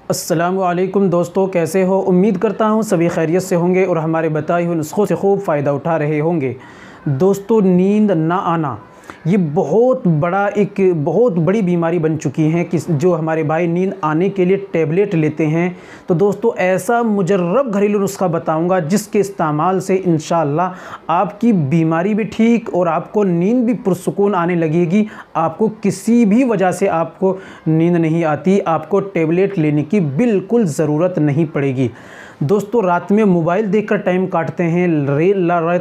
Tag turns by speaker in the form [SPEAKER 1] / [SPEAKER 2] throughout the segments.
[SPEAKER 1] अस्सलामुअलैकुम दोस्तों, कैसे हो। उम्मीद करता हूँ सभी खैरियत से होंगे और हमारे बताए हुए नुस्खों से खूब फ़ायदा उठा रहे होंगे। दोस्तों, नींद ना आना ये बहुत बड़ी बीमारी बन चुकी है कि जो हमारे भाई नींद आने के लिए टैबलेट लेते हैं। तो दोस्तों, ऐसा मुजर्रब घरेलू नुस्खा बताऊंगा जिसके इस्तेमाल से इंशाअल्लाह आपकी बीमारी भी ठीक और आपको नींद भी पुरसुकून आने लगेगी। आपको किसी भी वजह से आपको नींद नहीं आती, आपको टैबलेट लेने की बिल्कुल ज़रूरत नहीं पड़ेगी। दोस्तों, रात में मोबाइल देखकर टाइम काटते हैं,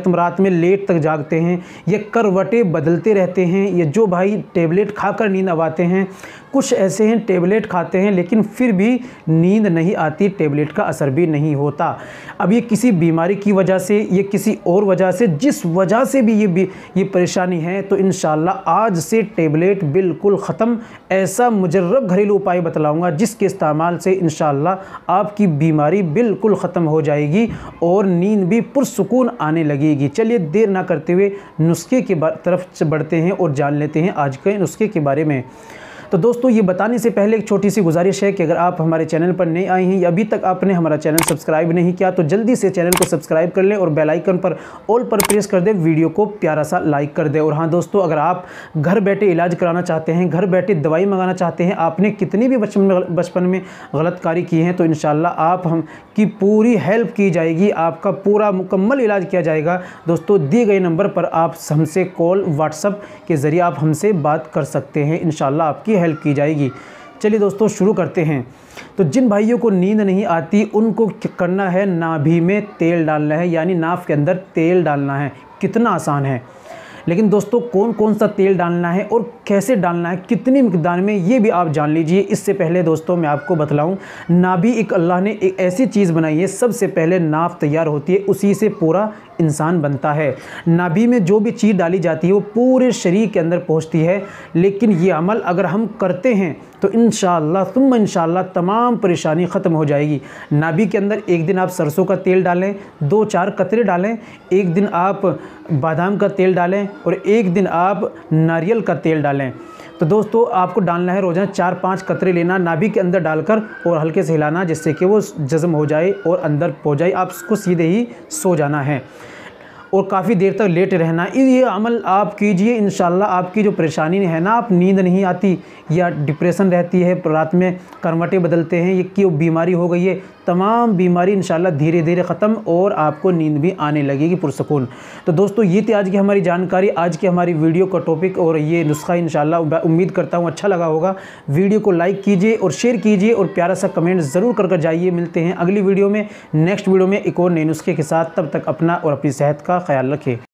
[SPEAKER 1] रात में लेट तक जागते हैं, ये करवटें बदलते रहते हैं, ये जो भाई टैबलेट खाकर नींद आवाते हैं, कुछ ऐसे हैं टैबलेट खाते हैं लेकिन फिर भी नींद नहीं आती, टैबलेट का असर भी नहीं होता। अब ये किसी बीमारी की वजह से, ये किसी और वजह से, जिस वजह से भी ये परेशानी है, तो इंशाअल्लाह आज से टैबलेट बिल्कुल ख़त्म। ऐसा मुजर्रब घरेलू उपाय बतलाऊँगा जिसके इस्तेमाल से इंशाअल्लाह आपकी बीमारी बिल्कुल ख़त्म हो जाएगी और नींद भी पुरसुकून आने लगेगी। चलिए देर ना करते हुए नुस्खे की तरफ बढ़ते हैं और जान लेते हैं आज के नुस्खे के बारे में। तो दोस्तों, ये बताने से पहले एक छोटी सी गुजारिश है कि अगर आप हमारे चैनल पर नए आए हैं या अभी तक आपने हमारा चैनल सब्सक्राइब नहीं किया तो जल्दी से चैनल को सब्सक्राइब कर लें और बेल आइकन पर ऑल पर प्रेस कर दें, वीडियो को प्यारा सा लाइक कर दें। और हाँ दोस्तों, अगर आप घर बैठे इलाज कराना चाहते हैं, घर बैठे दवाई मंगाना चाहते हैं, आपने कितनी भी बचपन में गलत कार्य किए हैं, तो इंशाल्लाह आप हम की पूरी हेल्प की जाएगी, आपका पूरा मुकम्मल इलाज किया जाएगा। दोस्तों, दिए गए नंबर पर आप हमसे कॉल व्हाट्सएप के ज़रिए आप हमसे बात कर सकते हैं, इंशाल्लाह आपकी हेल्प की जाएगी। चलिए दोस्तों, शुरू करते हैं। तो जिन भाइयों को नींद नहीं आती उनको करना है, नाभि में तेल डालना है, यानी नाभ के अंदर तेल डालना है। कितना आसान है। लेकिन दोस्तों, कौन कौन सा तेल डालना है और कैसे डालना है, कितनी मिकदार में, ये भी आप जान लीजिए। इससे पहले दोस्तों मैं आपको बतलाऊं, नाभि एक अल्लाह ने एक ऐसी चीज़ बनाई है, सबसे पहले नाभ तैयार होती है, उसी से पूरा इंसान बनता है। नाभि में जो भी चीज़ डाली जाती है वो पूरे शरीर के अंदर पहुंचती है। लेकिन ये अमल अगर हम करते हैं तो इंशाअल्लाह तुम इंशाअल्लाह तमाम परेशानी ख़त्म हो जाएगी। नाभि के अंदर एक दिन आप सरसों का तेल डालें, 2-4 कतरे डालें, एक दिन आप बादाम का तेल डालें और एक दिन आप नारियल का तेल डालें। तो दोस्तों, आपको डालना है रोज़ाना 4-5 कतरे लेना नाभि के अंदर डालकर और हल्के से हिलाना, जिससे कि वो जज़म हो जाए और अंदर पहुँच जाए। आप उसको सीधे ही सो जाना है और काफ़ी देर तक लेटे रहना। ये अमल आप कीजिए, इंशाल्लाह आपकी जो परेशानी है ना, आप नींद नहीं आती या डिप्रेशन रहती है, रात में करवटें बदलते हैं, ये क्यों बीमारी हो गई है, तमाम बीमारी इंशाल्लाह धीरे धीरे ख़त्म और आपको नींद भी आने लगेगी पुरसुकून। तो दोस्तों, ये थी आज की हमारी जानकारी, आज की हमारी वीडियो का टॉपिक और ये नुस्खा। इंशाल्लाह उम्मीद करता हूँ अच्छा लगा होगा। वीडियो को लाइक कीजिए और शेयर कीजिए और प्यारा सा कमेंट ज़रूर कर जाइए। मिलते हैं अगली वीडियो में, नेक्स्ट वीडियो में एक और नए नुस्खे के साथ। तब तक अपना और अपनी सेहत का ख्याल रखें।